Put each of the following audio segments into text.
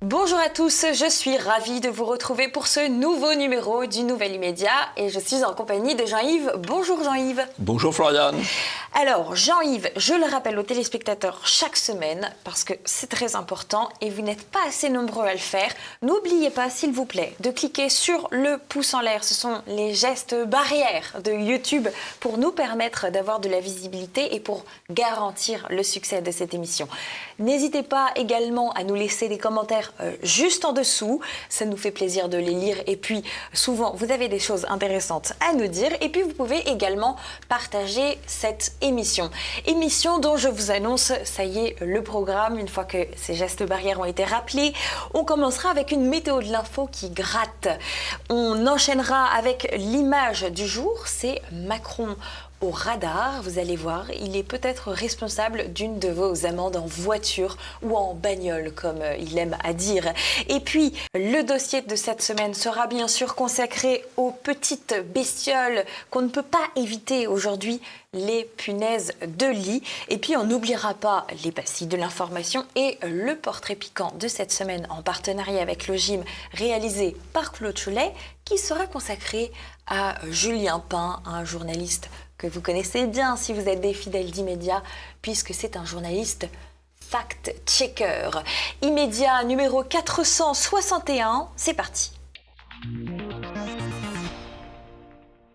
Bonjour à tous, je suis ravie de vous retrouver pour ce nouveau numéro du Nouvel Immédiat et je suis en compagnie de Jean-Yves. Bonjour Jean-Yves. Bonjour Floriane. Alors Jean-Yves, je le rappelle aux téléspectateurs chaque semaine parce que c'est très important et vous n'êtes pas assez nombreux à le faire. N'oubliez pas s'il vous plaît de cliquer sur le pouce en l'air, ce sont les gestes barrières de YouTube pour nous permettre d'avoir de la visibilité et pour garantir le succès de cette émission. N'hésitez pas également à nous laisser des commentaires juste en dessous, ça nous fait plaisir de les lire et puis souvent vous avez des choses intéressantes à nous dire et puis vous pouvez également partager cette émission dont je vous annonce, ça y est, le programme, une fois que ces gestes barrières ont été rappelés, on commencera avec une météo de l'info qui gratte, on enchaînera avec l'image du jour, c'est Macron au radar, vous allez voir, il est peut-être responsable d'une de vos amendes en voiture ou en bagnole, comme il aime à dire. Et puis, le dossier de cette semaine sera bien sûr consacré aux petites bestioles qu'on ne peut pas éviter aujourd'hui, les punaises de lit. Et puis, on n'oubliera pas les pastilles de l'information et le portrait piquant de cette semaine en partenariat avec le gym réalisé par Claude Cholet, qui sera consacré à Julien Pain, un journaliste que vous connaissez bien si vous êtes des fidèles d'Immédiat, puisque c'est un journaliste fact-checker. Immédiat numéro 461, c'est parti.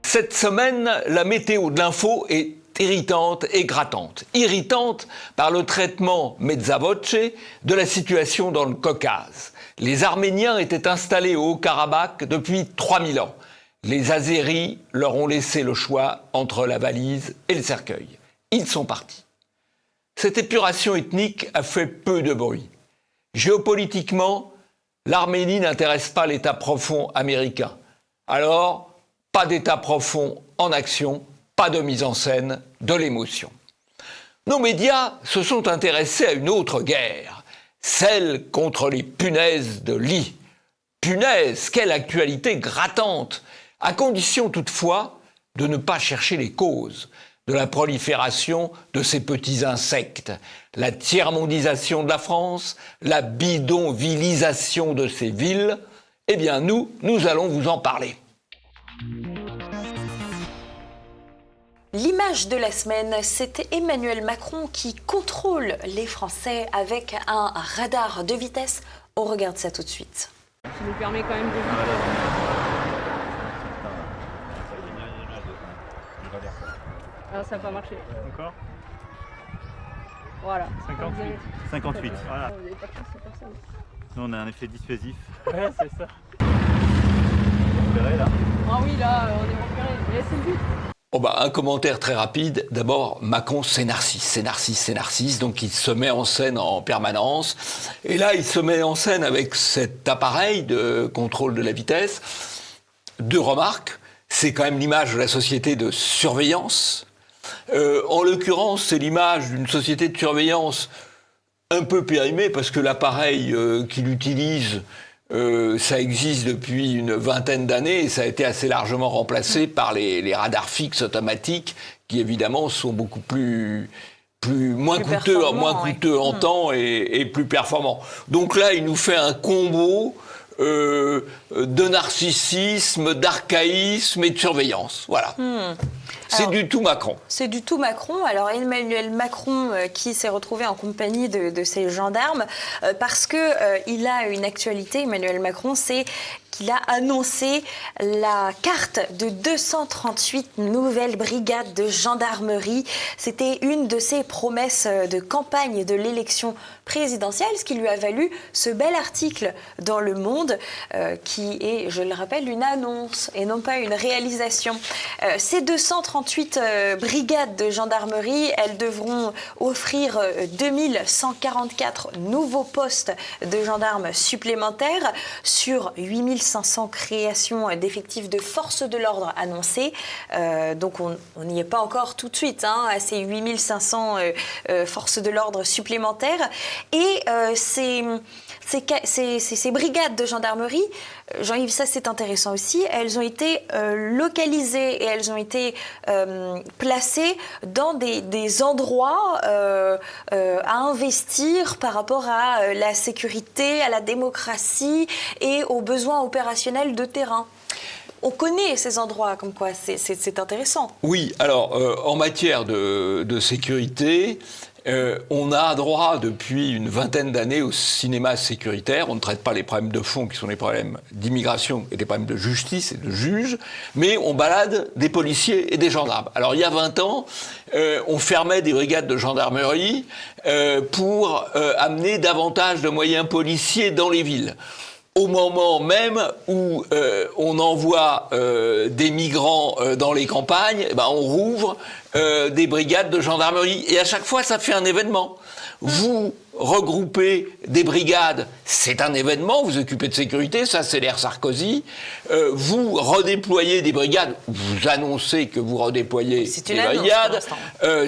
Cette semaine, la météo de l'info est irritante et grattante. Irritante par le traitement mezza voce de la situation dans le Caucase. Les Arméniens étaient installés au Haut-Karabakh depuis 3000 ans. Les Azéris leur ont laissé le choix entre la valise et le cercueil. Ils sont partis. Cette épuration ethnique a fait peu de bruit. Géopolitiquement, l'Arménie n'intéresse pas l'État profond américain. Alors, pas d'État profond en action, pas de mise en scène de l'émotion. Nos médias se sont intéressés à une autre guerre, celle contre les punaises de lit. Punaises, quelle actualité grattante! À condition toutefois de ne pas chercher les causes de la prolifération de ces petits insectes, la tiers-mondisation de la France, la bidonvillisation de ces villes. Eh bien nous allons vous en parler. L'image de la semaine, c'est Emmanuel Macron qui contrôle les Français avec un radar de vitesse. On regarde ça tout de suite. Qui nous permet quand même de... Ah, ça n'a pas marché. Encore Voilà. 58. 58, voilà. Vous n'avez pas de chance, c'est personne. Nous, on a un effet dissuasif. Ouais, c'est ça. Repéré, là. Ah oui, là, on est repéré. Mais c'est le but. Un commentaire très rapide. D'abord, Macron, c'est Narcisse. Donc, il se met en scène en permanence. Et là, il se met en scène avec cet appareil de contrôle de la vitesse. Deux remarques. C'est quand même l'image de la société de surveillance. En l'occurrence, c'est l'image d'une société de surveillance un peu périmée, parce que l'appareil qu'il utilise, ça existe depuis une vingtaine d'années, et ça a été assez largement remplacé par les radars fixes automatiques, qui évidemment sont beaucoup moins coûteux en temps et plus performants. Donc là, il nous fait un combo de narcissisme, d'archaïsme et de surveillance. Voilà. C'est du tout Macron. C'est du tout Macron. Alors Emmanuel Macron qui s'est retrouvé en compagnie de ses gendarmes parce que il a une actualité. Emmanuel Macron, c'est qu'il a annoncé la carte de 238 nouvelles brigades de gendarmerie. C'était une de ses promesses de campagne de l'élection présidentielle, ce qui lui a valu ce bel article dans Le Monde, qui est, je le rappelle, une annonce et non pas une réalisation. Ces 238 brigades de gendarmerie, elles devront offrir 2144 nouveaux postes de gendarmes supplémentaires sur 8500 8500 créations d'effectifs de forces de l'ordre annoncées. Donc on n'y est pas encore tout de suite à ces 8500 forces de l'ordre supplémentaires. Et ces brigades de gendarmerie, Jean-Yves, ça c'est intéressant aussi, elles ont été localisées et elles ont été placées dans des endroits à investir par rapport à la sécurité, à la démocratie et aux besoins opérationnels de terrain. On connaît ces endroits, comme quoi c'est intéressant. Oui, alors en matière de sécurité, on a droit depuis une vingtaine d'années au cinéma sécuritaire. On ne traite pas les problèmes de fond qui sont les problèmes d'immigration et des problèmes de justice et de juges, mais on balade des policiers et des gendarmes. Alors il y a 20 ans, on fermait des brigades de gendarmerie pour amener davantage de moyens policiers dans les villes. Au moment même où on envoie des migrants dans les campagnes, on rouvre des brigades de gendarmerie. Et à chaque fois, ça fait un événement. Vous regroupez des brigades, c'est un événement, vous occupez de sécurité, ça c'est l'ère Sarkozy. Vous redéployez des brigades, vous annoncez que vous redéployez des brigades.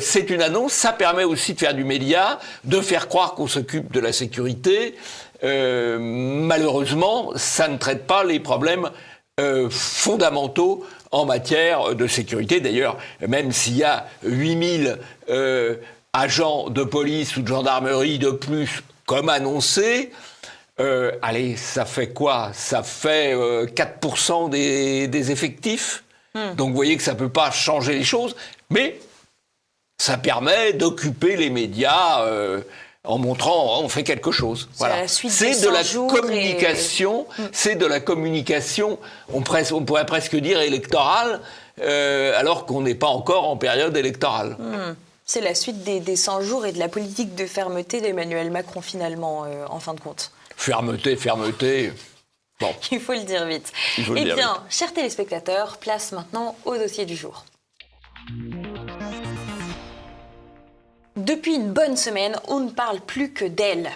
C'est une annonce, ça permet aussi de faire du média, de faire croire qu'on s'occupe de la sécurité. Malheureusement, ça ne traite pas les problèmes fondamentaux en matière de sécurité. D'ailleurs, même s'il y a 8000 agents de police ou de gendarmerie de plus, comme annoncé, allez, ça fait quoi ? Ça fait 4% des effectifs. Donc vous voyez que ça ne peut pas changer les choses, mais ça permet d'occuper les médias en montrant on fait quelque chose. Voilà. C'est de la communication, c'est de la communication, on pourrait presque dire électorale, alors qu'on n'est pas encore en période électorale. C'est la suite des 100 jours et de la politique de fermeté d'Emmanuel Macron finalement, en fin de compte. Fermeté. Bon. Il faut le dire vite. Eh bien, chers téléspectateurs, place maintenant au dossier du jour. Depuis une bonne semaine, on ne parle plus que d'elle.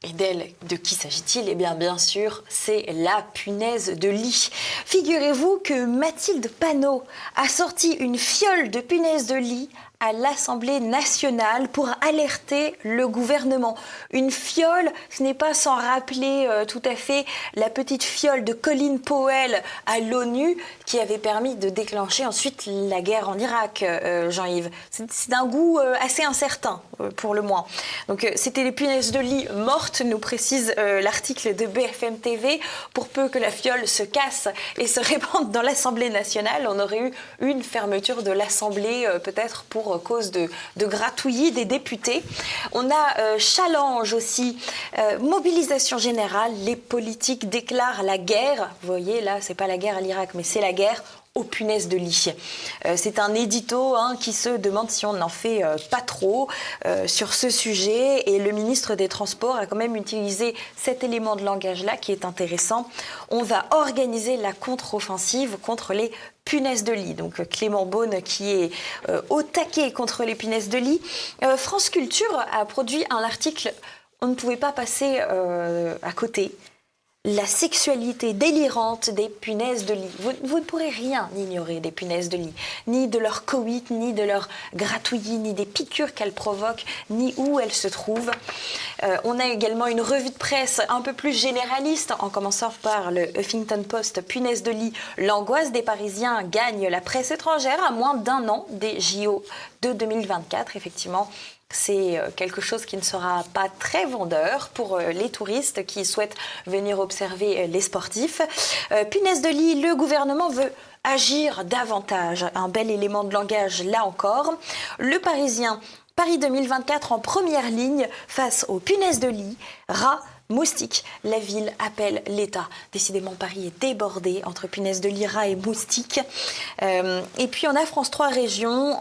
Et d'elle, de qui s'agit-il ? Eh bien sûr, c'est la punaise de lit. Figurez-vous que Mathilde Panot a sorti une fiole de punaise de lit à l'Assemblée nationale pour alerter le gouvernement. Une fiole, ce n'est pas sans rappeler tout à fait la petite fiole de Colin Powell à l'ONU qui avait permis de déclencher ensuite la guerre en Irak, Jean-Yves. C'est d'un goût assez incertain, pour le moins. Donc c'était les punaises de lit mortes, nous précise l'article de BFM TV. Pour peu que la fiole se casse et se répande dans l'Assemblée nationale, on aurait eu une fermeture de l'Assemblée peut-être pour cause de gratouillis des députés. On a challenge aussi, mobilisation générale, les politiques déclarent la guerre. Vous voyez là, c'est pas la guerre à l'Irak, mais c'est la guerre aux punaises de lit. C'est un édito qui se demande si on n'en fait pas trop sur ce sujet, et le ministre des Transports a quand même utilisé cet élément de langage-là qui est intéressant. On va organiser la contre-offensive contre les punaises de lit. Donc Clément Beaune qui est au taquet contre les punaises de lit. France Culture a produit un article, on ne pouvait pas passer à côté. La sexualité délirante des punaises de lit. Vous ne pourrez rien ignorer des punaises de lit, ni de leur coït, ni de leur gratouillis, ni des piqûres qu'elles provoquent, ni où elles se trouvent. On a également une revue de presse un peu plus généraliste, en commençant par le Huffington Post. Punaises de lit, l'angoisse des Parisiens gagne la presse étrangère à moins d'un an des JO de 2024, effectivement. C'est quelque chose qui ne sera pas très vendeur pour les touristes qui souhaitent venir observer les sportifs. Punaise de lit, le gouvernement veut agir davantage. Un bel élément de langage là encore. Le Parisien, Paris 2024 en première ligne face aux punaises de lit, rats, moustiques. La ville appelle l'État. Décidément, Paris est débordé entre punaises de lit, rats et moustiques. Et puis on a France 3 Régions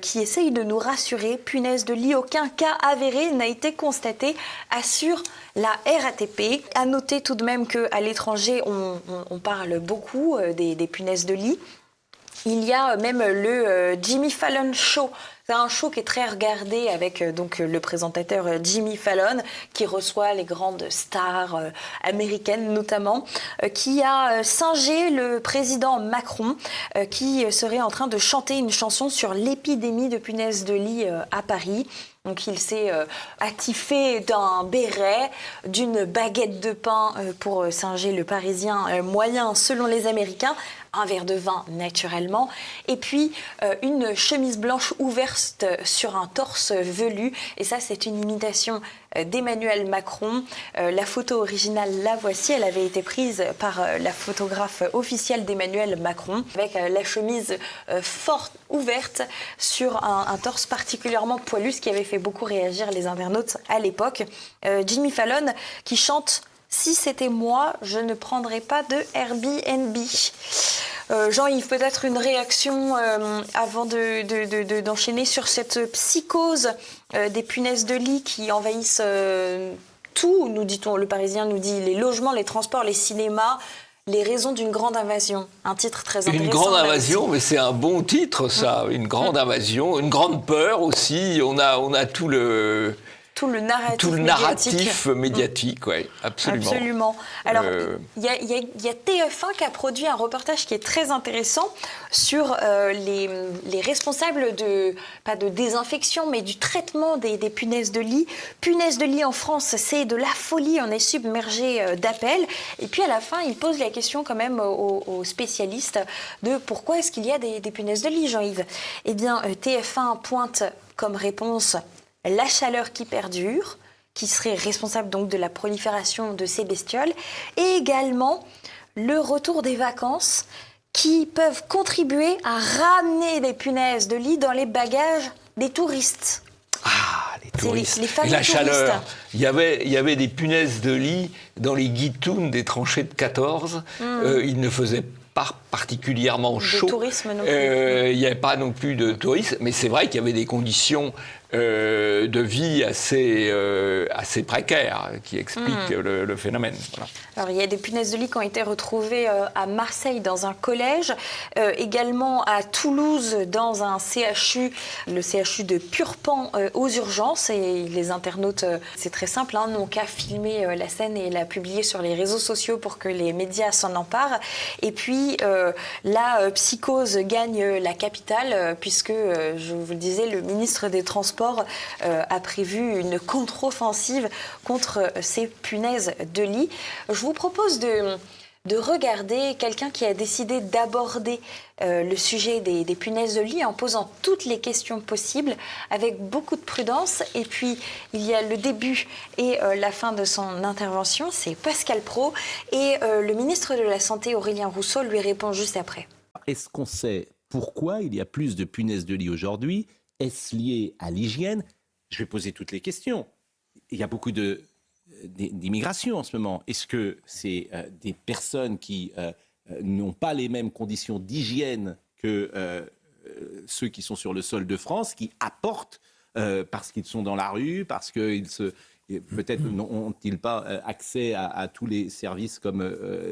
qui essaye de nous rassurer. Punaises de lit, aucun cas avéré n'a été constaté, assure la RATP. À noter tout de même qu'à l'étranger, on parle beaucoup des punaises de lit. Il y a même le Jimmy Fallon Show. C'est un show qui est très regardé avec donc le présentateur Jimmy Fallon qui reçoit les grandes stars américaines notamment, qui a singé le président Macron qui serait en train de chanter une chanson sur l'épidémie de punaises de lit à Paris. Donc il s'est attifé d'un béret, d'une baguette de pain pour singer le Parisien moyen selon les Américains, un verre de vin naturellement, et puis une chemise blanche ouverte sur un torse velu. Et ça, c'est une imitation d'Emmanuel Macron. La photo originale, la voici, elle avait été prise par la photographe officielle d'Emmanuel Macron, avec la chemise forte, ouverte, sur un torse particulièrement poilu, ce qui avait fait beaucoup réagir les internautes à l'époque. Jimmy Fallon qui chante « Si c'était moi, je ne prendrais pas de Airbnb ». Jean-Yves, peut-être une réaction avant d'enchaîner sur cette psychose des punaises de lit qui envahissent tout, nous dit-on, le Parisien nous dit les logements, les transports, les cinémas, les raisons d'une grande invasion. Un titre très intéressant. Une grande invasion, mais c'est un bon titre ça, une grande invasion, une grande peur aussi, on a tout le narratif médiatique, oui, absolument. Absolument. Alors, il y a TF1 qui a produit un reportage qui est très intéressant sur les responsables pas de désinfection, mais du traitement des punaises de lit. Punaises de lit en France, c'est de la folie, on est submergé d'appels. Et puis à la fin, il pose la question quand même aux spécialistes de pourquoi est-ce qu'il y a des punaises de lit, Jean-Yves. Eh bien, TF1 pointe comme réponse la chaleur qui perdure, qui serait responsable donc de la prolifération de ces bestioles, et également le retour des vacances qui peuvent contribuer à ramener des punaises de lit dans les bagages des touristes. Ah, les touristes. Les fameux et la chaleur. touristes. Il y avait des punaises de lit dans les guitounes des tranchées de 14. Ils ne faisaient pas particulièrement chaud. De tourisme non plus. Il n'y avait pas non plus de tourisme, mais c'est vrai qu'il y avait des conditions de vie assez précaires qui expliquent le phénomène. Voilà. Alors, il y a des punaises de lit qui ont été retrouvées à Marseille dans un collège, également à Toulouse dans un CHU, le CHU de Purpan aux urgences. Et les internautes, c'est très simple, n'ont qu'à filmer la scène et la publier sur les réseaux sociaux pour que les médias s'en emparent. Et puis, la psychose gagne la capitale, puisque, je vous le disais, le ministre des Transports a prévu une contre-offensive contre ces punaises de lit. Je vous propose de regarder quelqu'un qui a décidé d'aborder le sujet des punaises de lit en posant toutes les questions possibles avec beaucoup de prudence. Et puis, il y a le début et la fin de son intervention, c'est Pascal Praud. Et le ministre de la Santé, Aurélien Rousseau, lui répond juste après. Est-ce qu'on sait pourquoi il y a plus de punaises de lit aujourd'hui ? Est-ce lié à l'hygiène ? Je vais poser toutes les questions. Il y a beaucoup d'immigration en ce moment. Est-ce que c'est des personnes qui n'ont pas les mêmes conditions d'hygiène que ceux qui sont sur le sol de France, qui apportent parce qu'ils sont dans la rue, parce qu'ils peut-être n'ont-ils pas accès à tous les services comme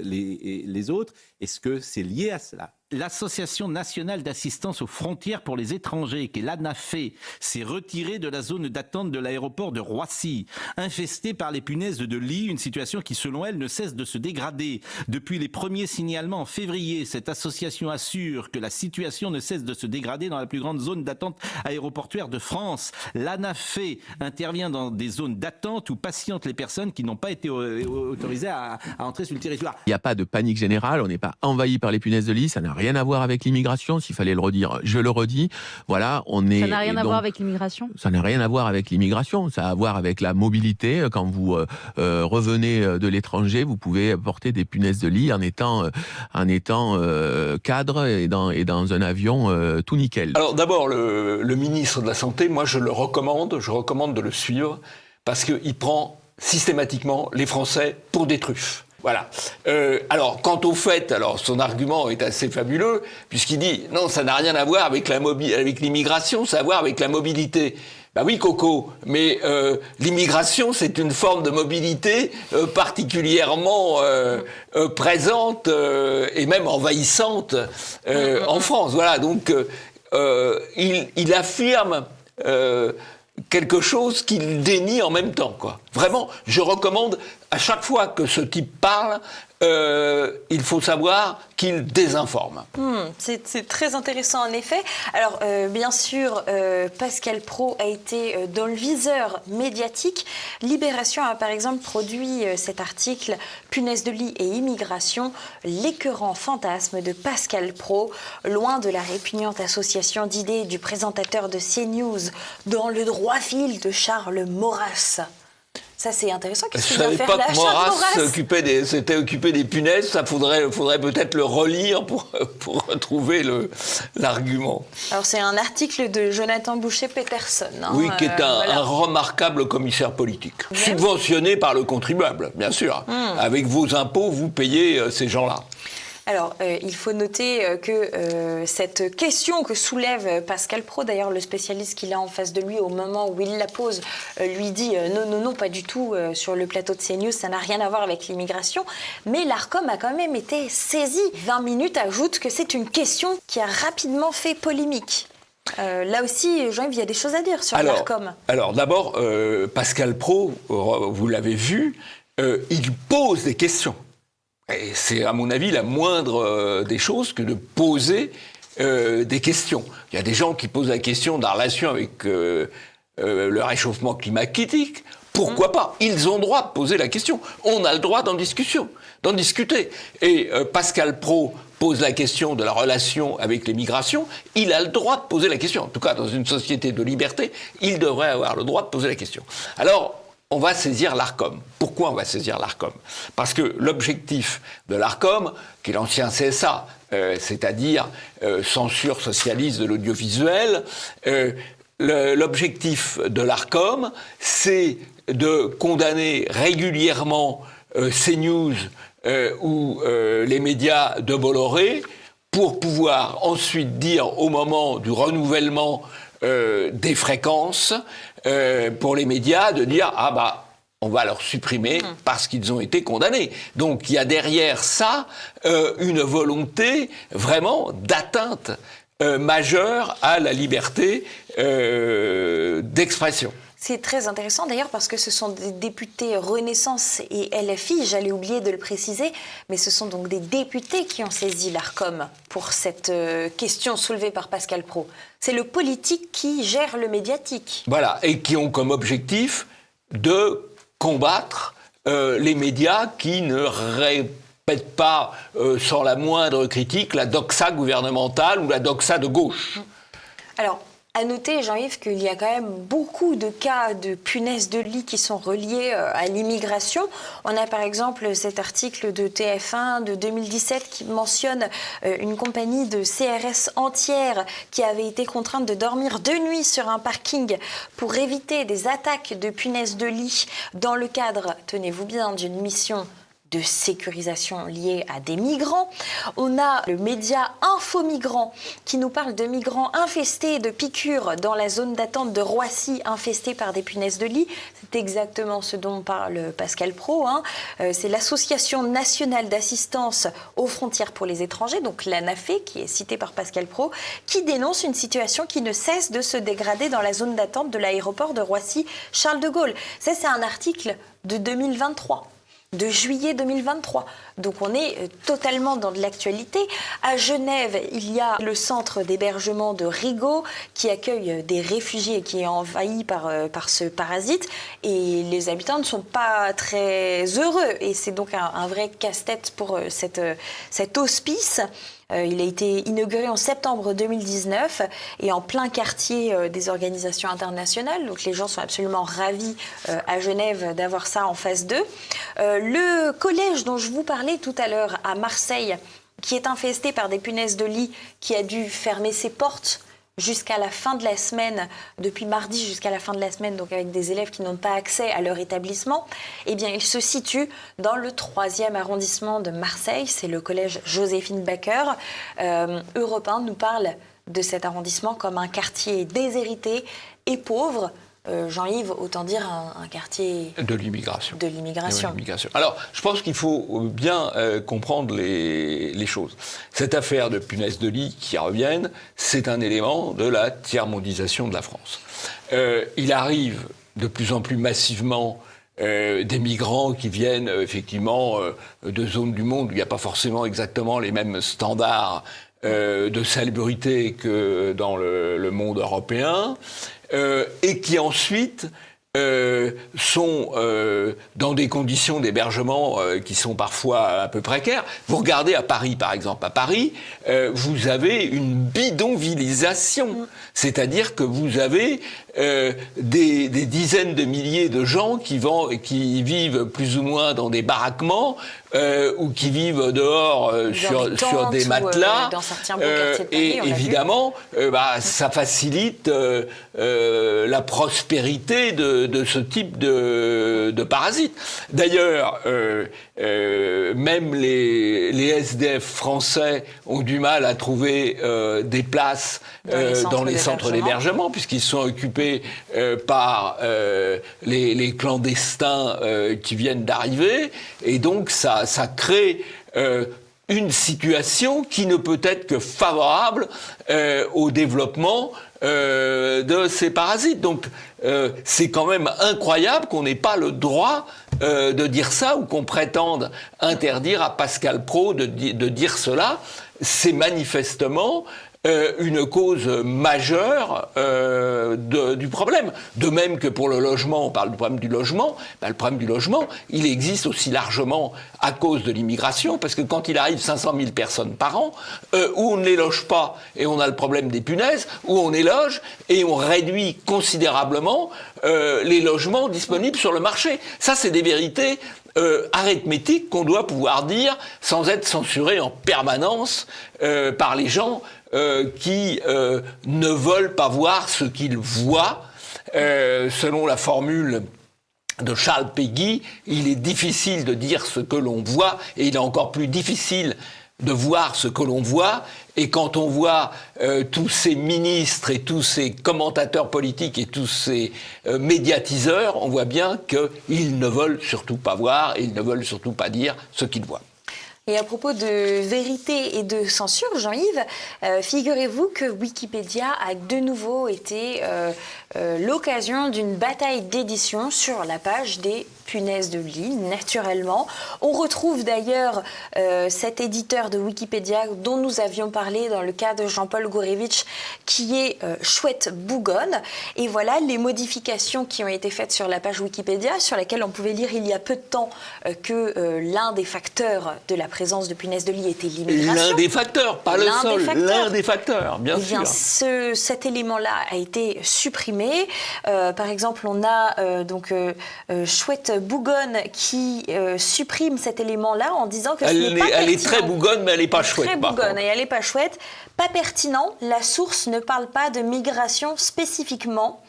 les autres ? Est-ce que c'est lié à cela ? L'Association nationale d'assistance aux frontières pour les étrangers, qui est l'ANAFE, s'est retirée de la zone d'attente de l'aéroport de Roissy, infestée par les punaises de lit, une situation qui, selon elle, ne cesse de se dégrader. Depuis les premiers signalements en février, cette association assure que la situation ne cesse de se dégrader dans la plus grande zone d'attente aéroportuaire de France. L'ANAFE intervient dans des zones d'attente où patientent les personnes qui n'ont pas été autorisées à entrer sur le territoire. Il n'y a pas de panique générale, on n'est pas envahi par les punaises de lit, ça n'a rien à voir avec l'immigration, s'il fallait le redire, je le redis. Voilà, on est. Ça n'a rien à voir avec l'immigration ? Ça n'a rien à voir avec l'immigration, ça a à voir avec la mobilité. Quand vous revenez de l'étranger, vous pouvez porter des punaises de lit en étant cadre et dans un avion tout nickel. Alors d'abord, le ministre de la Santé, moi je recommande de le suivre parce qu'il prend systématiquement les Français pour des truffes. Voilà. Alors, quant au fait, son argument est assez fabuleux, puisqu'il dit « Non, ça n'a rien à voir avec l'immigration, ça a à voir avec la mobilité ». Bah oui, Coco, mais l'immigration, c'est une forme de mobilité particulièrement présente et même envahissante en France. Voilà, donc il affirme quelque chose qu'il dénie en même temps, quoi. Vraiment, je recommande, à chaque fois que ce type parle, il faut savoir qu'il désinforme. C'est très intéressant en effet. Alors bien sûr, Pascal Praud a été dans le viseur médiatique. Libération a par exemple produit cet article « Punaise de lit et immigration, l'écœurant fantasme de Pascal Praud, loin de la répugnante association d'idées du présentateur de CNews dans le droit fil de Charles Maurras ». Ça, c'est intéressant. Qu'est-ce Je qu'il ne vient savais faire pas là, que Charles Maurras s'était occupé des punaises. Ça faudrait peut-être le relire pour retrouver l'argument. Alors, c'est un article de Jonathan Boucher-Peterson. Hein, Oui, qui est voilà. un remarquable commissaire politique. Subventionné par le contribuable, bien sûr. Avec vos impôts, vous payez ces gens-là. Alors, il faut noter que cette question que soulève Pascal Praud, d'ailleurs le spécialiste qu'il a en face de lui au moment où il la pose, lui dit non, pas du tout, sur le plateau de CNews, ça n'a rien à voir avec l'immigration. Mais l'ARCOM a quand même été saisi. 20 minutes ajoute que c'est une question qui a rapidement fait polémique. Là aussi, Jean-Yves, il y a des choses à dire sur l'ARCOM. Alors d'abord, Pascal Praud, vous l'avez vu, il pose des questions. Et c'est, à mon avis, la moindre des choses que de poser des questions. Il y a des gens qui posent la question de la relation avec le réchauffement climatique. Pourquoi pas? Ils ont le droit de poser la question. On a le droit d'en discuter. Et Pascal Praud pose la question de la relation avec les migrations. Il a le droit de poser la question. En tout cas, dans une société de liberté, il devrait avoir le droit de poser la question. Alors, on va saisir l'ARCOM. Pourquoi on va saisir l'ARCOM? Parce que l'objectif de l'ARCOM, qui est l'ancien CSA, c'est-à-dire censure socialiste de l'audiovisuel, l'objectif de l'ARCOM, c'est de condamner régulièrement CNews ou les médias de Bolloré pour pouvoir ensuite dire au moment du renouvellement des fréquences pour les médias, de dire « Ah bah, on va leur supprimer parce qu'ils ont été condamnés ». Donc il y a derrière ça une volonté vraiment d'atteinte majeure à la liberté d'expression. C'est très intéressant d'ailleurs parce que ce sont des députés Renaissance et LFI, j'allais oublier de le préciser, mais ce sont donc des députés qui ont saisi l'ARCOM pour cette question soulevée par Pascal Praud. C'est le politique qui gère le médiatique. Voilà, et qui ont comme objectif de combattre les médias qui ne répètent pas sans la moindre critique la doxa gouvernementale ou la doxa de gauche. Alors, à noter, Jean-Yves, qu'il y a quand même beaucoup de cas de punaises de lit qui sont reliés à l'immigration. On a par exemple cet article de TF1 de 2017 qui mentionne une compagnie de CRS entière qui avait été contrainte de dormir 2 nuits sur un parking pour éviter des attaques de punaises de lit dans le cadre, tenez-vous bien, d'une mission de sécurisation liée à des migrants. On a le média Info-Migrants qui nous parle de migrants infestés de piqûres dans la zone d'attente de Roissy, infestés par des punaises de lit. C'est exactement ce dont parle Pascal Praud. C'est l'Association nationale d'assistance aux frontières pour les étrangers, donc l'ANAFE, qui est citée par Pascal Praud, qui dénonce une situation qui ne cesse de se dégrader dans la zone d'attente de l'aéroport de Roissy-Charles de Gaulle. Ça, c'est un article de 2023. De juillet 2023. Donc on est totalement dans de l'actualité. À Genève, il y a le centre d'hébergement de Rigaud qui accueille des réfugiés et qui est envahi par ce parasite. Et les habitants ne sont pas très heureux. Et c'est donc un vrai casse-tête pour cet hospice. Il a été inauguré en septembre 2019 et en plein quartier des organisations internationales. Donc les gens sont absolument ravis à Genève d'avoir ça en face d'eux. Le collège dont je vous parlais tout à l'heure à Marseille, qui est infesté par des punaises de lit, qui a dû fermer ses portes jusqu'à la fin de la semaine, depuis mardi jusqu'à la fin de la semaine, donc avec des élèves qui n'ont pas accès à leur établissement, eh bien, il se situe dans le 3e arrondissement de Marseille. C'est le collège Joséphine Baker. Europe 1 nous parle de cet arrondissement comme un quartier déshérité et pauvre. Jean-Yves, autant dire un quartier de l'immigration. de l'immigration. Alors, je pense qu'il faut bien comprendre les choses. Cette affaire de punaises de lit qui reviennent, c'est un élément de la tiers-mondisation de la France. Il arrive de plus en plus massivement des migrants qui viennent effectivement de zones du monde où il n'y a pas forcément exactement les mêmes standards de salubrité que dans le monde européen, et qui ensuite sont dans des conditions d'hébergement qui sont parfois un peu précaires. Vous regardez à Paris, par exemple. À Paris, vous avez une bidonvillisation. C'est-à-dire que vous avez des dizaines de milliers de gens qui vivent plus ou moins dans des baraquements ou qui vivent dehors sur des matelas. Dans certains beaux quartiers de Paris, et évidemment, ça facilite la prospérité de ce type de parasites. D'ailleurs, même les SDF français ont du mal à trouver des places dans les centres d'hébergement, puisqu'ils sont occupés par les clandestins qui viennent d'arriver. Et donc, ça crée une situation qui ne peut être que favorable au développement de ces parasites. Donc, c'est quand même incroyable qu'on n'ait pas le droit de dire ça, ou qu'on prétende interdire à Pascal Praud de dire cela. C'est manifestement une cause majeure du problème. De même que pour le logement, on parle du problème du logement, le problème du logement, il existe aussi largement à cause de l'immigration, parce que quand il arrive 500 000 personnes par an, où on ne les loge pas et on a le problème des punaises, où on les loge et on réduit considérablement les logements disponibles sur le marché. Ça, c'est des vérités arithmétiques qu'on doit pouvoir dire sans être censuré en permanence par les gens qui ne veulent pas voir ce qu'ils voient. Selon la formule de Charles Péguy, il est difficile de dire ce que l'on voit, et il est encore plus difficile de voir ce que l'on voit. Et quand on voit tous ces ministres et tous ces commentateurs politiques et tous ces médiatiseurs, on voit bien qu'ils ne veulent surtout pas voir et ils ne veulent surtout pas dire ce qu'ils voient. Et à propos de vérité et de censure, Jean-Yves, figurez-vous que Wikipédia a de nouveau été l'occasion d'une bataille d'édition sur la page des punaises de lit, naturellement. On retrouve d'ailleurs cet éditeur de Wikipédia dont nous avions parlé dans le cas de Jean-Paul Gourevitch, qui est Chouette Bougonne. Et voilà les modifications qui ont été faites sur la page Wikipédia, sur laquelle on pouvait lire il y a peu de temps que l'un des facteurs de la présence de punaises de lit était l'immigration. L'un des facteurs, pas le seul, l'un des facteurs, bien sûr. Cet élément-là a été supprimé. Par exemple, on a Chouette Bougonne qui supprime cet élément-là en disant que ce n'est pas pertinent. Elle est très bougonne, mais elle n'est pas chouette. Très bougonne, et elle n'est pas chouette. Pas pertinent, la source ne parle pas de migration spécifiquement.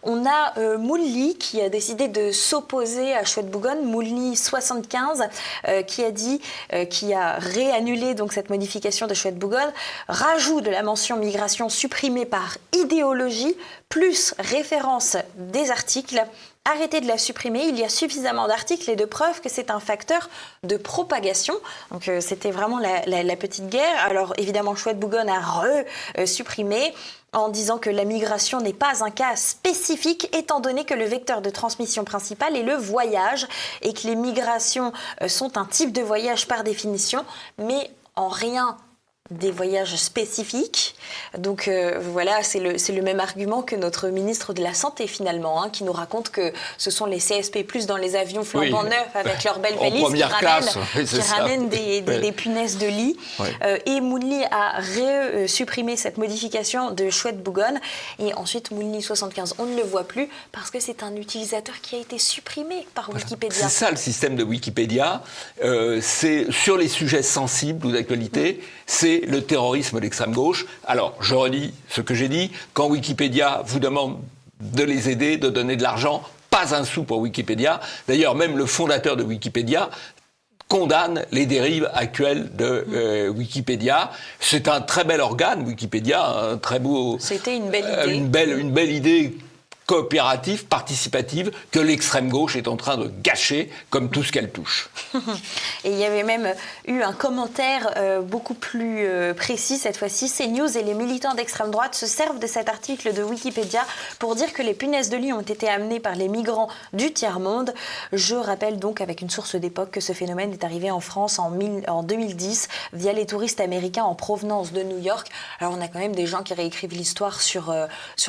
On a Moulli qui a décidé de s'opposer à Chouette Bougonne, Moulli 75, qui a réannulé donc cette modification de Chouette Bougonne. Rajout de la mention migration supprimée par idéologie, plus référence des articles. Arrêtez de la supprimer, il y a suffisamment d'articles et de preuves que c'est un facteur de propagation. Donc c'était vraiment la petite guerre. Alors évidemment, Chouette Bougonne a supprimé en disant que la migration n'est pas un cas spécifique, étant donné que le vecteur de transmission principal est le voyage et que les migrations sont un type de voyage par définition, mais en rien des voyages spécifiques. Donc voilà, c'est le même argument que notre ministre de la Santé finalement, qui nous raconte que ce sont les CSP+, dans les avions flambant neufs avec leurs belles valises qui ramènent des punaises de lit. Oui. Et Moulli a supprimé cette modification de Chouette Bougonne. Et ensuite, Moulli 75, on ne le voit plus parce que c'est un utilisateur qui a été supprimé par Wikipédia. C'est ça le système de Wikipédia. C'est sur les sujets sensibles ou d'actualité, c'est le terrorisme d'extrême gauche. Alors, je relis ce que j'ai dit. Quand Wikipédia vous demande de les aider, de donner de l'argent, pas un sou pour Wikipédia. D'ailleurs, même le fondateur de Wikipédia condamne les dérives actuelles de Wikipédia. C'est un très bel organe, Wikipédia, un très beau... C'était une belle idée. Une belle idée coopérative, participative, que l'extrême gauche est en train de gâcher comme tout ce qu'elle touche. Et il y avait même eu un commentaire beaucoup plus précis cette fois-ci. CNews et les militants d'extrême droite se servent de cet article de Wikipédia pour dire que les punaises de lit ont été amenées par les migrants du tiers-monde. Je rappelle donc avec une source d'époque que ce phénomène est arrivé en France en 2010 via les touristes américains en provenance de New York. Alors on a quand même des gens qui réécrivent l'histoire sur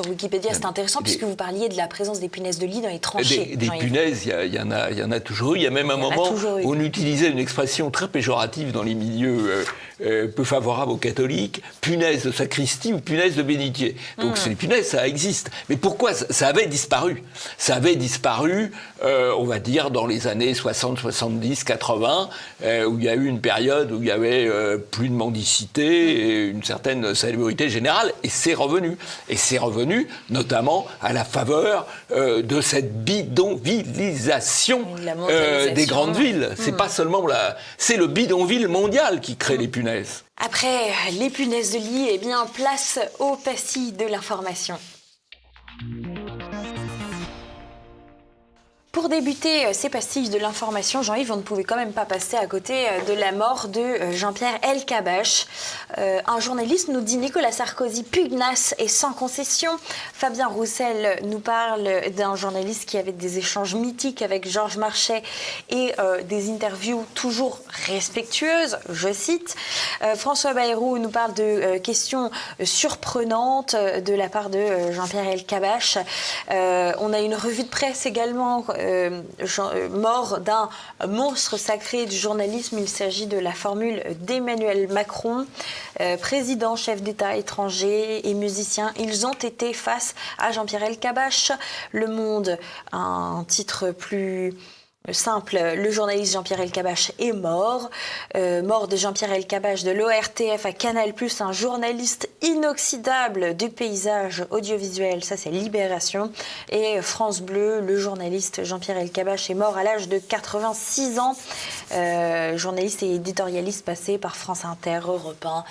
Wikipédia. C'est intéressant puisque vous parliez de la présence des punaises de lit dans les tranchées. Des punaises, il y en a toujours eu. Il y a même un moment où on utilisait une expression très péjorative dans les milieux peu favorables aux catholiques, punaise de sacristie ou punaise de bénitier. Donc les punaises, ça existe. Mais pourquoi ça avait disparu? Ça avait disparu, on va dire, dans les années 60, 70, 80, où il y a eu une période où il y avait plus de mendicité et une certaine salubrité générale. Et c'est revenu. Et c'est revenu notamment à la faveur de cette bidonvillisation des grandes villes. C'est pas seulement c'est le bidonville mondial qui crée les punaises. Après les punaises de lit, eh bien place aux pastilles de l'information. Pour débuter ces pastilles de l'information, Jean-Yves, on ne pouvait quand même pas passer à côté de la mort de Jean-Pierre Elkabbach. Un journaliste nous dit Nicolas Sarkozy pugnace et sans concession. Fabien Roussel nous parle d'un journaliste qui avait des échanges mythiques avec Georges Marchais et des interviews toujours respectueuses, je cite. François Bayrou nous parle de questions surprenantes de la part de Jean-Pierre Elkabbach. On a une revue de presse également mort d'un monstre sacré du journalisme. Il s'agit de la formule d'Emmanuel Macron. Président, chef d'État, étranger et musicien, ils ont été face à Jean-Pierre Elkabbach. Le Monde, un titre plus simple, le journaliste Jean-Pierre Elkabbach est mort. Mort de Jean-Pierre Elkabbach de l'ORTF à Canal+, un journaliste inoxydable du paysage audiovisuel, ça c'est Libération. Et France Bleu, le journaliste Jean-Pierre Elkabbach est mort à l'âge de 86 ans. Journaliste et éditorialiste passé par France Inter, Europe 1.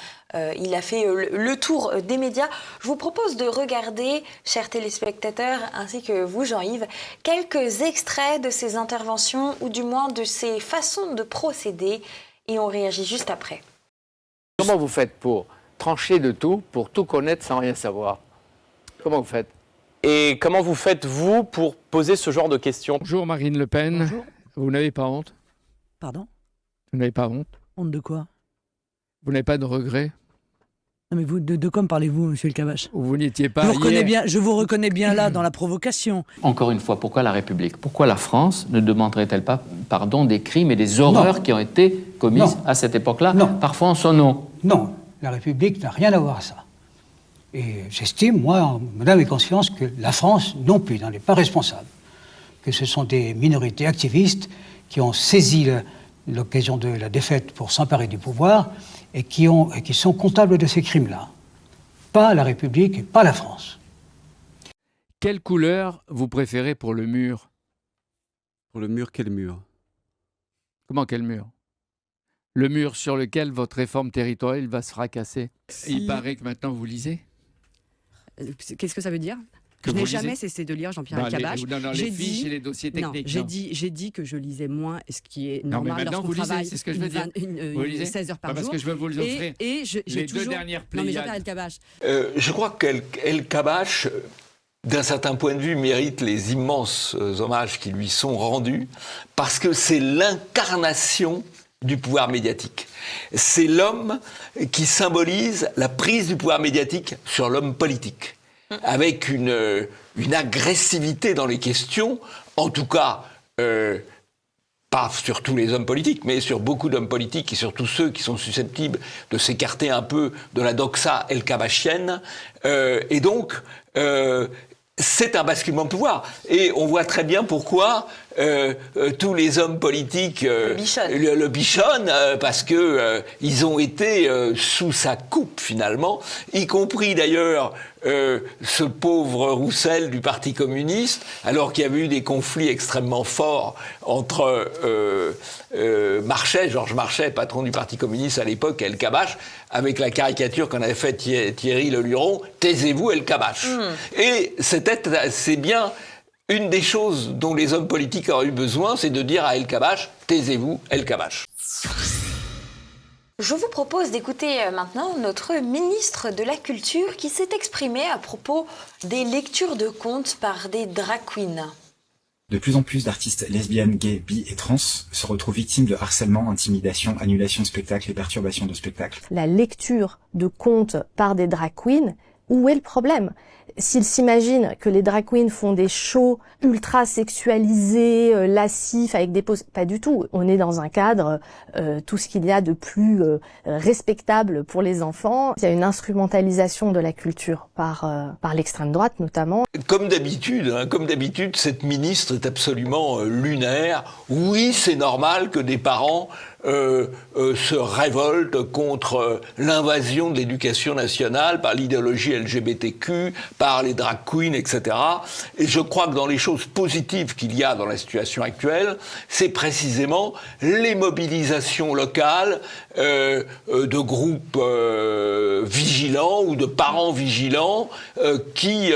Il a fait le tour des médias. Je vous propose de regarder, chers téléspectateurs, ainsi que vous, Jean-Yves, quelques extraits de ces interventions, ou du moins de ces façons de procéder, et on réagit juste après. Comment vous faites pour trancher de tout, pour tout connaître sans rien savoir? Comment vous faites? Et comment vous faites, vous, pour poser ce genre de questions? Bonjour Marine Le Pen. Bonjour. Vous n'avez pas honte? Pardon? Vous n'avez pas honte? Honte de quoi? Vous n'avez pas de regrets? Non mais vous, de quoi me parlez-vous, monsieur Elkabbach? Vous n'étiez pas je vous reconnais bien là dans la provocation. Encore une fois, pourquoi la République? Pourquoi la France ne demanderait-elle pas pardon des crimes et des horreurs qui ont été commises à cette époque-là, parfois en son nom? Non, la République n'a rien à voir à ça. Et j'estime, moi, en mon âme et conscience, que la France, non plus, n'en est pas responsable. Que ce sont des minorités activistes qui ont saisi l'occasion de la défaite pour s'emparer du pouvoir et qui sont comptables de ces crimes-là. Pas la République et pas la France. Quelle couleur vous préférez pour le mur? Pour le mur, quel mur? Comment quel mur? Le mur sur lequel votre réforme territoriale va se fracasser. Il paraît que maintenant vous lisez. Qu'est-ce que ça veut dire? Que je n'ai vous jamais lisez cessé de lire Jean-Pierre Elkabbach. Les fiches et les dossiers techniques. J'ai dit que je lisais moins, ce qui est normal lorsqu'on travaille c'est ce que je veux dire. 16 heures par jour. Parce que je veux vous les offrir. Et j'ai les toujours... deux dernières Non, mais Pléiades. Jean-Pierre Elkabbach. Je crois qu'Elkabbach, d'un certain point de vue, mérite les immenses hommages qui lui sont rendus, parce que c'est l'incarnation du pouvoir médiatique. C'est l'homme qui symbolise la prise du pouvoir médiatique sur l'homme politique, avec une agressivité dans les questions, en tout cas, pas sur tous les hommes politiques, mais sur beaucoup d'hommes politiques et sur tous ceux qui sont susceptibles de s'écarter un peu de la doxa elkabbachienne. Et donc, c'est un basculement de pouvoir. Et on voit très bien pourquoi tous les hommes politiques le bichonnent parce que ils ont été sous sa coupe finalement, y compris d'ailleurs ce pauvre Roussel du Parti communiste, alors qu'il y avait eu des conflits extrêmement forts entre Marchais, Georges Marchais, patron du Parti communiste à l'époque, et El Kabbach, avec la caricature qu'on avait faite Thierry Leluron, « Taisez-vous, El Kabbach ». Et c'est bien une des choses dont les hommes politiques auraient eu besoin, c'est de dire à El Kabbach « Taisez-vous, El Kabbach ». Je vous propose d'écouter maintenant notre ministre de la Culture qui s'est exprimé à propos des lectures de contes par des drag queens. De plus en plus d'artistes lesbiennes, gays, bi et trans se retrouvent victimes de harcèlement, intimidation, annulation de spectacles et perturbation de spectacles. La lecture de contes par des drag queens, où est le problème ? S'ils s'imaginent que les drag queens font des shows ultra sexualisés, lascifs, avec des poses... Pas du tout. On est dans un cadre, tout ce qu'il y a de plus respectable pour les enfants. Il y a une instrumentalisation de la culture par l'extrême droite notamment. Comme d'habitude, cette ministre est absolument lunaire. Oui, c'est normal que des parents se révoltent contre l'invasion de l'éducation nationale par l'idéologie LGBTQ, par les drag queens, etc. Et je crois que dans les choses positives qu'il y a dans la situation actuelle, c'est précisément les mobilisations locales de groupes vigilants ou de parents vigilants qui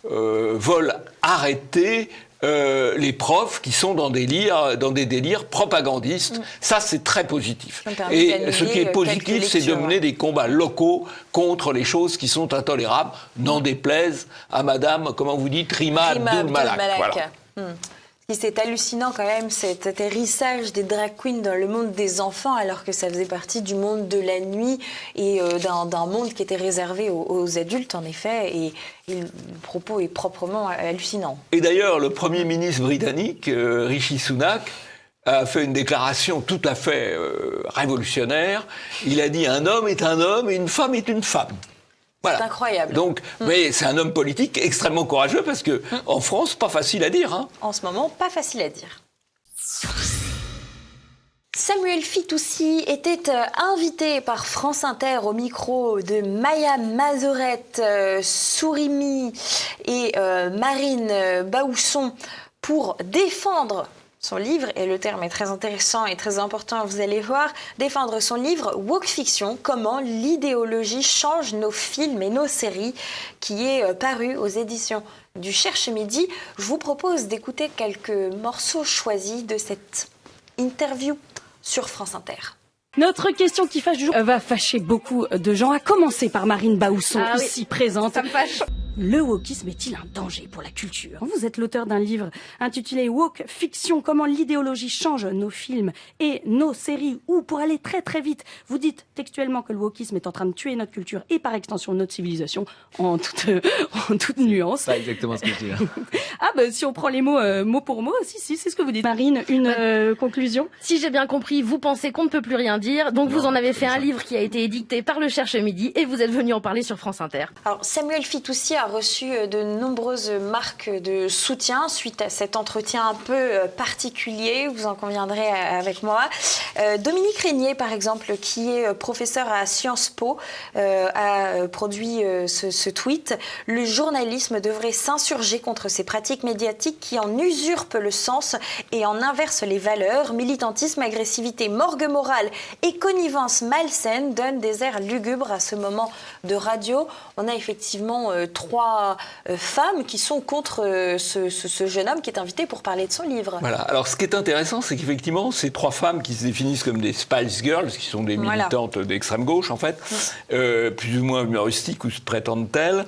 veulent arrêter les profs qui sont dans des délires propagandistes. Ça, c'est très positif. Et ce qui est positif, c'est de mener des combats locaux contre les choses qui sont intolérables, n'en déplaise à Madame, comment vous dites, Rima Abdul Malak. Voilà. C'est hallucinant quand même, cet atterrissage des drag queens dans le monde des enfants, alors que ça faisait partie du monde de la nuit et d'un monde qui était réservé aux adultes, en effet. Et le propos est proprement hallucinant. Et d'ailleurs, le Premier ministre britannique, Rishi Sunak, a fait une déclaration tout à fait révolutionnaire. Il a dit « Un homme est un homme et une femme est une femme ». Voilà. C'est incroyable. Donc, mais c'est un homme politique extrêmement courageux parce que en France, pas facile à dire. En ce moment, pas facile à dire. Samuel Fitoussi était invité par France Inter au micro de Maya Mazorette, Sourimi et Marine Baousson pour défendre son livre, et le terme est très intéressant et très important, vous allez voir, défendre son livre Woke Fiction, comment l'idéologie change nos films et nos séries, qui est paru aux éditions du Cherche Midi. Je vous propose d'écouter quelques morceaux choisis de cette interview sur France Inter. Notre question qui fâche du jour va fâcher beaucoup de gens, à commencer par Marine Baousson, ici présente. Ça me fâche. Le wokisme est-il un danger pour la culture ? Vous êtes l'auteur d'un livre intitulé Woke Fiction, comment l'idéologie change nos films et nos séries, ou pour aller très très vite, vous dites textuellement que le wokisme est en train de tuer notre culture et par extension notre civilisation, en toute nuance. C'est pas exactement ce que je dis là. Ah bah si on prend les mots mot pour mot, si, c'est ce que vous dites. Marine, une conclusion ? Si j'ai bien compris, vous pensez qu'on ne peut plus rien dire, donc vous en avez fait un livre qui a été édicté par le Cherche Midi et vous êtes venu en parler sur France Inter. Alors Samuel Fitoussi a reçu de nombreuses marques de soutien suite à cet entretien un peu particulier, vous en conviendrez avec moi. Dominique Régnier, par exemple, qui est professeur à Sciences Po, a produit ce tweet. Le journalisme devrait s'insurger contre ces pratiques médiatiques qui en usurpent le sens et en inversent les valeurs. Militantisme, agressivité, morgue morale et connivence malsaine donnent des airs lugubres à ce moment de radio. On a effectivement trois femmes qui sont contre ce jeune homme qui est invité pour parler de son livre. Voilà. Alors, ce qui est intéressant, c'est qu'effectivement, ces trois femmes qui se définissent comme des Spice Girls, qui sont des militantes d'extrême gauche, en fait, plus ou moins humoristiques ou se prétendent telles,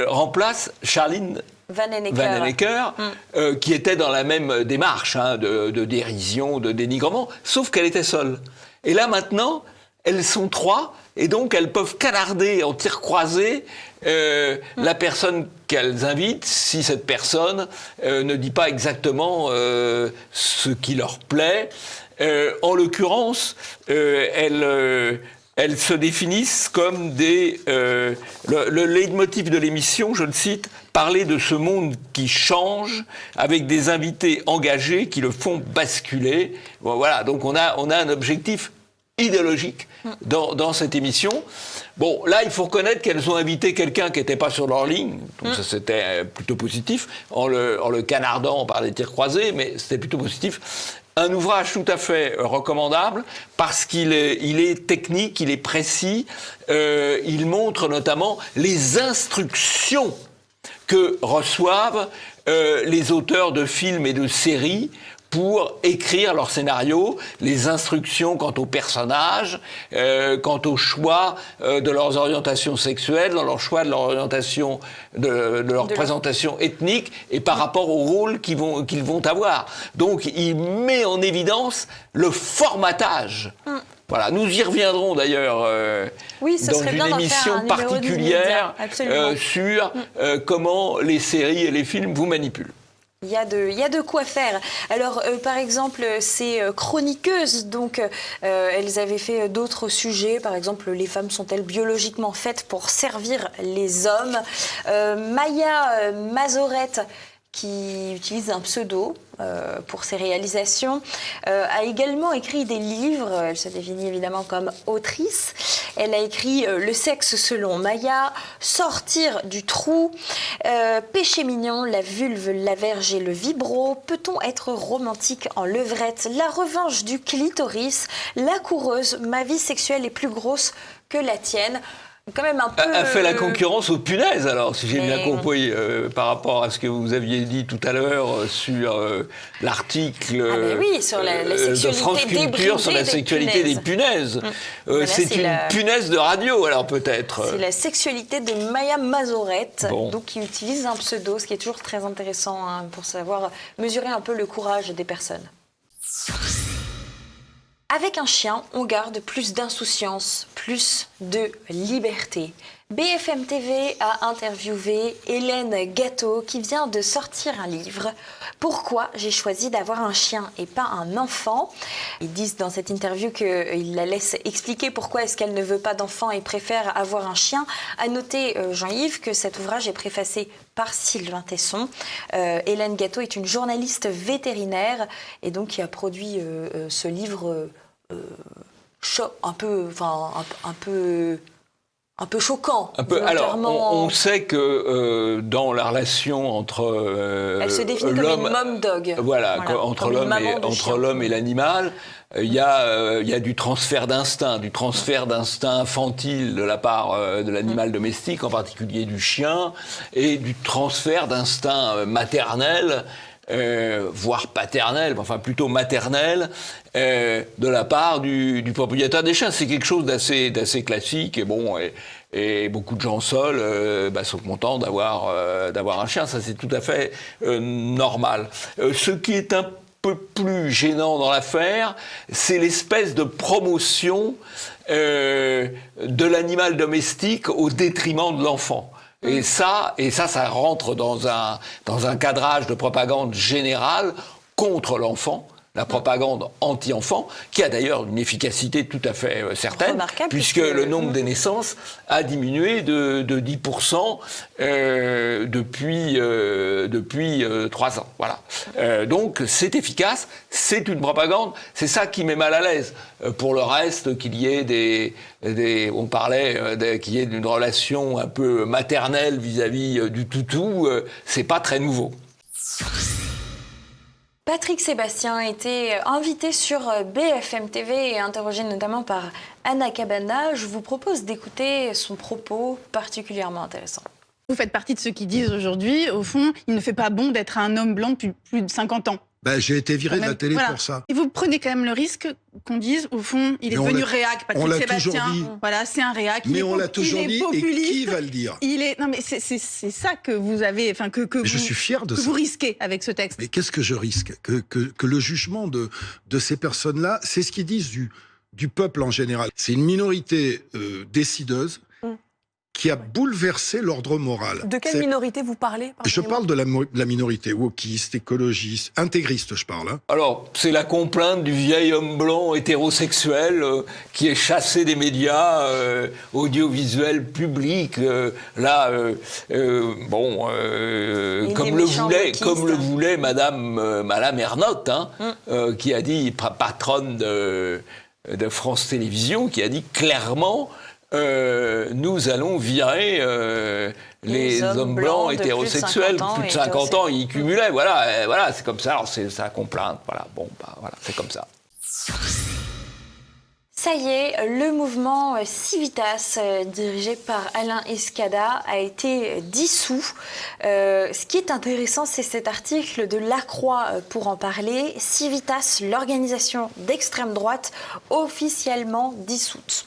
remplacent Charline Vanhoenacker, qui était dans la même démarche de dérision, de dénigrement, sauf qu'elle était seule. Et là, maintenant, elles sont trois, et donc elles peuvent canarder en tir croisé la personne qu'elles invitent, si cette personne ne dit pas exactement ce qui leur plaît. En l'occurrence, elles elles se définissent comme des... le leitmotiv de l'émission, je le cite, parler de ce monde qui change avec des invités engagés qui le font basculer. Bon, voilà, donc on a un objectif idéologique dans cette émission. Bon, là, il faut reconnaître qu'elles ont invité quelqu'un qui n'était pas sur leur ligne, donc ça c'était plutôt positif, en le canardant par les tirs croisés, mais c'était plutôt positif. Un ouvrage tout à fait recommandable parce qu'il est technique, il est précis, il montre notamment les instructions que reçoivent les auteurs de films et de séries pour écrire leur scénario, les instructions quant aux personnages, quant au choix de leurs orientations sexuelles, dans leur choix de leur orientation, de leur présentation ethnique, et par rapport au rôle qu'ils vont avoir. Donc, il met en évidence le formatage. Voilà, nous y reviendrons d'ailleurs dans une émission particulière sur comment les séries et les films vous manipulent. Il y a de quoi faire. Alors, par exemple, ces chroniqueuses, donc, elles avaient fait d'autres sujets. Par exemple, les femmes sont-elles biologiquement faites pour servir les hommes ? Maya Mazorette, qui utilise un pseudo pour ses réalisations, a également écrit des livres. Elle se définit évidemment comme autrice. Elle a écrit Le sexe selon Maya, Sortir du trou, Péché mignon, La vulve, la verge et le vibro, Peut-on être romantique en levrette, La revanche du clitoris, La coureuse, Ma vie sexuelle est plus grosse que la tienne. Quand même un peu... A fait la concurrence aux punaises, alors, si j'ai bien compris, par rapport à ce que vous aviez dit tout à l'heure sur l'article sur la sexualité de France Culture sur la sexualité des punaises. C'est une punaise de radio, alors peut-être. C'est la sexualité de Maya Mazorette, donc qui utilise un pseudo, ce qui est toujours très intéressant pour savoir mesurer un peu le courage des personnes. Avec un chien, on garde plus d'insouciance, plus de liberté. BFM TV a interviewé Hélène Gatto qui vient de sortir un livre. Pourquoi j'ai choisi d'avoir un chien et pas un enfant ? Ils disent dans cette interview qu'ils la laissent expliquer pourquoi est-ce qu'elle ne veut pas d'enfant et préfère avoir un chien. À noter, Jean-Yves, que cet ouvrage est préfacé par Sylvain Tesson. Hélène Gatto est une journaliste vétérinaire et donc qui a produit ce livre un peu choquant. Alors, on sait que dans la relation entre elle se définit comme une mom dog. Voilà, entre l'homme et l'animal, il y a du transfert d'instinct infantile de la part de l'animal domestique, en particulier du chien, et du transfert d'instinct maternel, voire paternel, enfin plutôt maternel, de la part du propriétaire des chiens. C'est quelque chose d'assez classique, et beaucoup de gens seuls sont contents d'avoir un chien. Ça, c'est tout à fait normal. Ce qui est un peu plus gênant dans l'affaire, c'est l'espèce de promotion de l'animal domestique au détriment de l'enfant. Et ça rentre dans un cadrage de propagande générale contre l'enfant, la propagande anti-enfant, qui a d'ailleurs une efficacité tout à fait certaine, puisque le nombre des naissances a diminué de 10% depuis 3 ans. Voilà. Donc c'est efficace, c'est une propagande, c'est ça qui met mal à l'aise. Pour le reste, qu'il y ait on parlait qu'il y ait une relation un peu maternelle vis-à-vis du toutou, c'est pas très nouveau. Patrick Sébastien a été invité sur BFM TV et interrogé notamment par Anna Cabana. Je vous propose d'écouter son propos particulièrement intéressant. Vous faites partie de ceux qui disent aujourd'hui, au fond, il ne fait pas bon d'être un homme blanc depuis plus de 50 ans. J'ai été viré de la télé pour ça. Et vous prenez quand même le risque qu'on dise, au fond, il est devenu réac, Patrick Sébastien. Voilà, c'est un réac. Mais on l'a toujours dit, et qui va le dire ? Non, mais c'est ça que vous avez, enfin je suis fier de ça. Vous risquez avec ce texte. Mais qu'est-ce que je risque ? Que le jugement de ces personnes-là, c'est ce qu'ils disent du peuple en général. C'est une minorité décideuse qui a bouleversé l'ordre moral. De quelle minorité vous parlez? Je parle de la minorité, wokiste, écologiste, intégriste, je parle. Hein. Alors, c'est la complainte du vieil homme blanc hétérosexuel qui est chassé des médias audiovisuels publics. Comme le voulait Madame Ernotte, qui a dit, patronne de France Télévisions, qui a dit clairement... nous allons virer les hommes blancs hétérosexuels. Plus de 50 ans, ils cumulaient. Voilà, c'est comme ça. Alors, c'est sa complainte. Voilà, c'est comme ça. Ça y est, le mouvement Civitas, dirigé par Alain Escada, a été dissous. Ce qui est intéressant, c'est cet article de La Croix pour en parler. Civitas, l'organisation d'extrême droite, officiellement dissoute.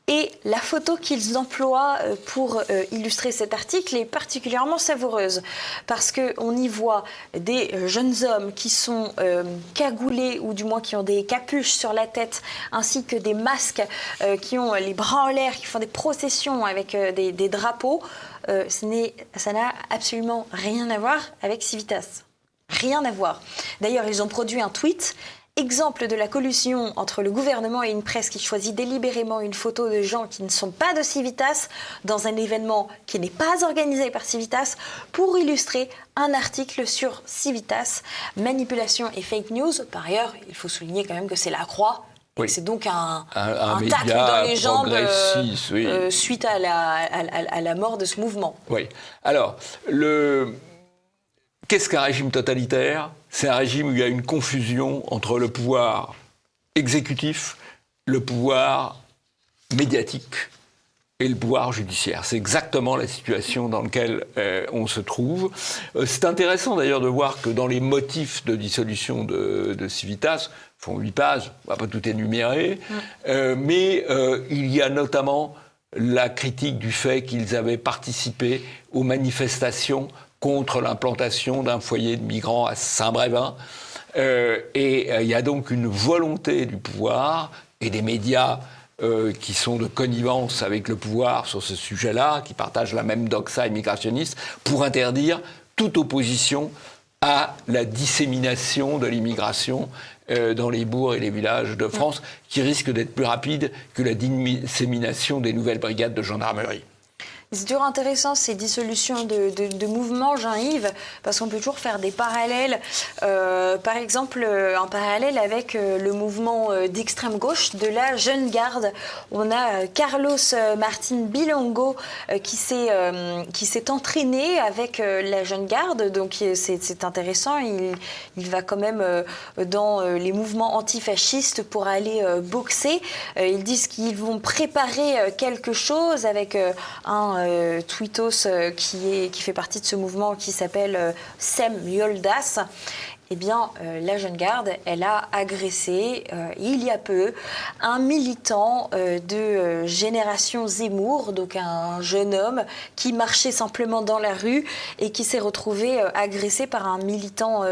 Et la photo qu'ils emploient pour illustrer cet article est particulièrement savoureuse parce qu'on y voit des jeunes hommes qui sont cagoulés ou du moins qui ont des capuches sur la tête ainsi que des masques qui ont les bras en l'air, qui font des processions avec des drapeaux. Ça n'a absolument rien à voir avec Civitas. Rien à voir. D'ailleurs, ils ont produit un tweet. Exemple de la collusion entre le gouvernement et une presse qui choisit délibérément une photo de gens qui ne sont pas de Civitas dans un événement qui n'est pas organisé par Civitas pour illustrer un article sur Civitas, manipulation et fake news. Par ailleurs, il faut souligner quand même que c'est La Croix. Oui. C'est donc un tacle dans les jambes suite à la mort de ce mouvement. Oui. Alors, qu'est-ce qu'un régime totalitaire ? C'est un régime où il y a une confusion entre le pouvoir exécutif, le pouvoir médiatique et le pouvoir judiciaire. C'est exactement la situation dans laquelle on se trouve. C'est intéressant d'ailleurs de voir que dans les motifs de dissolution de Civitas, font 8 pages, on ne va pas tout énumérer, mais il y a notamment la critique du fait qu'ils avaient participé aux manifestations contre l'implantation d'un foyer de migrants à Saint-Brévin. Et il y a donc une volonté du pouvoir et des médias qui sont de connivence avec le pouvoir sur ce sujet-là, qui partagent la même doxa immigrationniste, pour interdire toute opposition à la dissémination de l'immigration dans les bourgs et les villages de France, qui risque d'être plus rapide que la dissémination des nouvelles brigades de gendarmerie. C'est toujours intéressant ces dissolutions de mouvements, Jean-Yves, parce qu'on peut toujours faire des parallèles. Par exemple, un parallèle avec le mouvement d'extrême gauche de la Jeune Garde. On a Carlos Martín Bilongo qui s'est entraîné avec la Jeune Garde, donc c'est intéressant. Il va quand même dans les mouvements antifascistes pour aller boxer. Ils disent qu'ils vont préparer quelque chose avec un tweetos qui fait partie de ce mouvement qui s'appelle Sem Yoldas. Eh bien, la Jeune Garde, elle a agressé, il y a peu, un militant de Génération Zemmour, donc un jeune homme qui marchait simplement dans la rue et qui s'est retrouvé agressé par un militant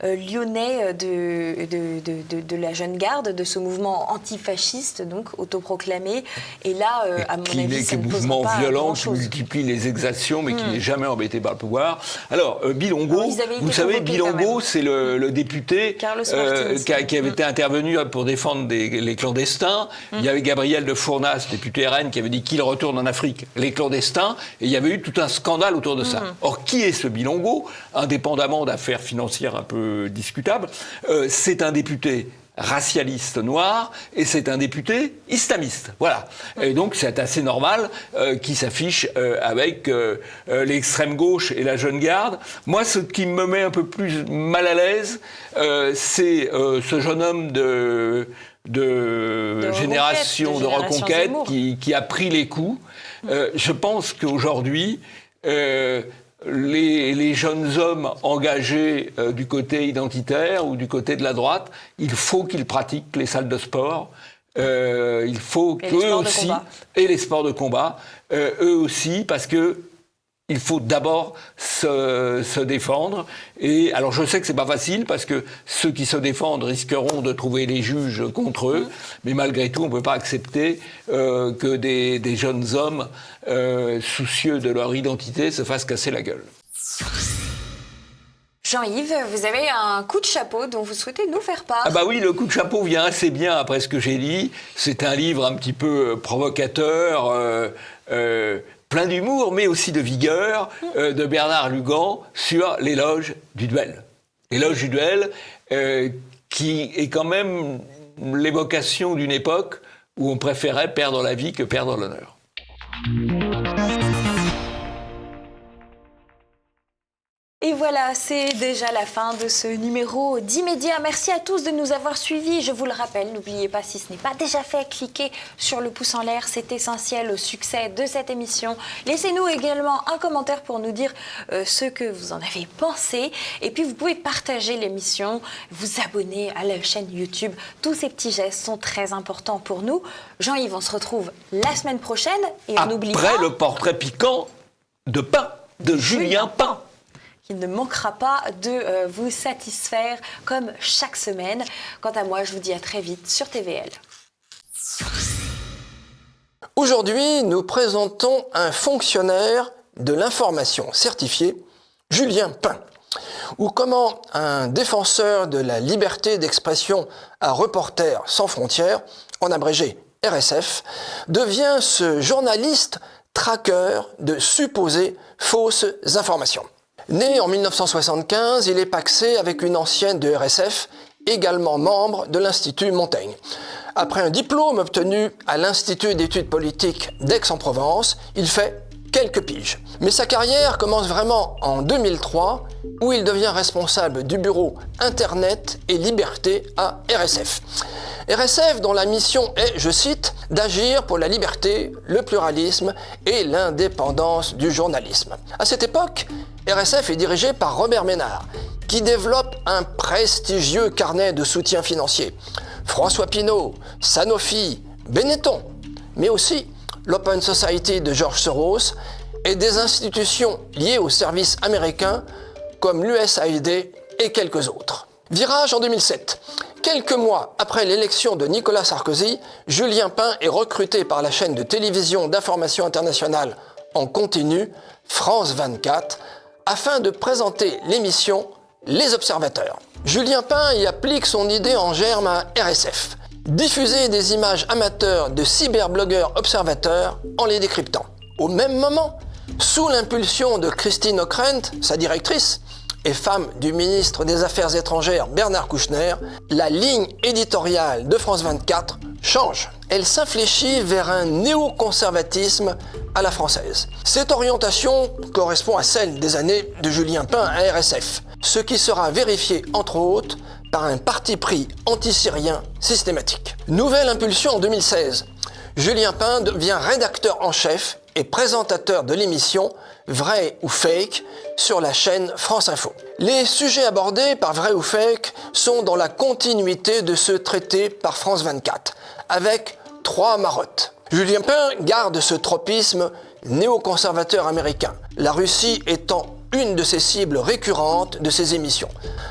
lyonnais de la Jeune Garde, de ce mouvement antifasciste, donc autoproclamé. Et là, à mon avis, ça ne posera pas mouvement violent grand-chose. qui multiplie les exactions, mais qui n'est jamais embêté par le pouvoir. Alors, Bilongo, vous savez, Bilongo, c'est le député qui avait été intervenu pour défendre les clandestins. Il y avait Gabriel de Fournas, député RN, qui avait dit qu'il retourne en Afrique les clandestins. Et il y avait eu tout un scandale autour de ça. Or, qui est ce Bilongo ? Indépendamment d'affaires financières un peu discutables, c'est un député racialiste noir et c'est un député islamiste. Voilà. Et donc c'est assez normal qu'il s'affiche avec l'extrême gauche et la Jeune Garde. Moi, ce qui me met un peu plus mal à l'aise, c'est ce jeune homme de génération de Reconquête qui a pris les coups. Je pense qu'aujourd'hui, les jeunes hommes engagés du côté identitaire ou du côté de la droite, il faut qu'ils pratiquent les salles de sport. Il faut qu'eux aussi, et les sports de combat, eux aussi, parce que Il faut d'abord se défendre. Et alors je sais que c'est pas facile parce que ceux qui se défendent risqueront de trouver les juges contre eux. Mais malgré tout, on ne peut pas accepter que des jeunes hommes soucieux de leur identité se fassent casser la gueule. Jean-Yves, vous avez un coup de chapeau dont vous souhaitez nous faire part. Ah bah oui, le coup de chapeau vient assez bien après ce que j'ai dit. C'est un livre un petit peu provocateur, plein d'humour, mais aussi de vigueur, de Bernard Lugan sur l'éloge du duel. L'éloge du duel, qui est quand même l'évocation d'une époque où on préférait perdre la vie que perdre l'honneur. Et voilà, c'est déjà la fin de ce numéro d'Immédiat. Merci à tous de nous avoir suivis. Je vous le rappelle, n'oubliez pas, si ce n'est pas déjà fait, cliquez sur le pouce en l'air. C'est essentiel au succès de cette émission. Laissez-nous également un commentaire pour nous dire ce que vous en avez pensé. Et puis, vous pouvez partager l'émission, vous abonner à la chaîne YouTube. Tous ces petits gestes sont très importants pour nous. Jean-Yves, on se retrouve la semaine prochaine. Et on n'oublie pas... Après le portrait piquant de Pain, de Julien Pain. Qui ne manquera pas de vous satisfaire comme chaque semaine. Quant à moi, je vous dis à très vite sur TVL. Aujourd'hui, nous présentons un fonctionnaire de l'information certifié, Julien Pain, ou comment un défenseur de la liberté d'expression à Reporters sans frontières, en abrégé RSF, devient ce journaliste traqueur de supposées fausses informations. Né en 1975, il est pacsé avec une ancienne de RSF, également membre de l'Institut Montaigne. Après un diplôme obtenu à l'Institut d'études politiques d'Aix-en-Provence, il fait quelques piges. Mais sa carrière commence vraiment en 2003, où il devient responsable du bureau Internet et Liberté à RSF. RSF dont la mission est, je cite, d'agir pour la liberté, le pluralisme et l'indépendance du journalisme. À cette époque, RSF est dirigé par Robert Ménard, qui développe un prestigieux carnet de soutien financier. François Pinault, Sanofi, Benetton, mais aussi l'Open Society de George Soros et des institutions liées au service américain comme l'USAID et quelques autres. Virage en 2007. Quelques mois après l'élection de Nicolas Sarkozy, Julien Pain est recruté par la chaîne de télévision d'information internationale en continu, France 24, afin de présenter l'émission Les Observateurs. Julien Pain y applique son idée en germe à RSF. Diffuser des images amateurs de cyberblogueurs observateurs en les décryptant. Au même moment, sous l'impulsion de Christine Ockrent, sa directrice, et femme du ministre des Affaires étrangères Bernard Kouchner, la ligne éditoriale de France 24 change. Elle s'infléchit vers un néoconservatisme à la française. Cette orientation correspond à celle des années de Julien Pain à RSF, ce qui sera vérifié entre autres par un parti pris anti-syrien systématique. Nouvelle impulsion en 2016. Julien Pain devient rédacteur en chef et présentateur de l'émission Vrai ou Fake sur la chaîne France Info. Les sujets abordés par Vrai ou Fake sont dans la continuité de ceux traités par France 24, avec 3 marottes. Julien Pain garde ce tropisme néoconservateur américain, la Russie étant une de ses cibles récurrentes de ses émissions,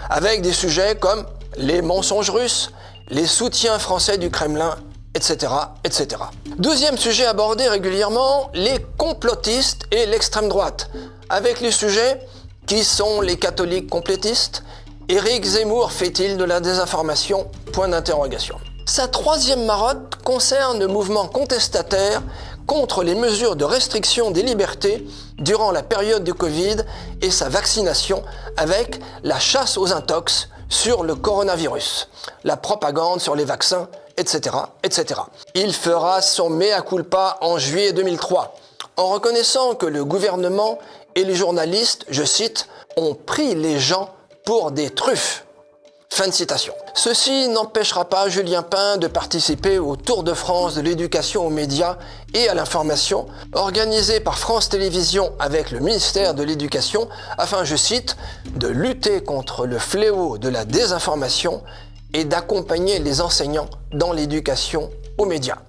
avec des sujets comme les mensonges russes, les soutiens français du Kremlin, etc., etc. Deuxième sujet abordé régulièrement, les complotistes et l'extrême droite, avec les sujets qui sont les catholiques complétistes, Éric Zemmour fait-il de la désinformation ? Point d'interrogation. Sa troisième marotte concerne le mouvement contestataire contre les mesures de restriction des libertés durant la période du Covid et sa vaccination avec la chasse aux intox sur le coronavirus, la propagande sur les vaccins, etc., etc. Il fera son mea culpa en juillet 2003, en reconnaissant que le gouvernement et les journalistes, je cite, ont pris les gens pour des truffes. Fin de citation. Ceci n'empêchera pas Julien Pain de participer au Tour de France de l'éducation aux médias et à l'information, organisé par France Télévisions avec le ministère de l'Éducation, afin, je cite, de lutter contre le fléau de la désinformation et d'accompagner les enseignants dans l'éducation aux médias.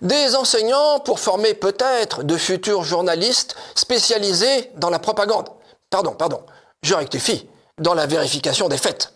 Des enseignants pour former peut-être de futurs journalistes spécialisés dans la propagande. Pardon, je rectifie, dans la vérification des faits.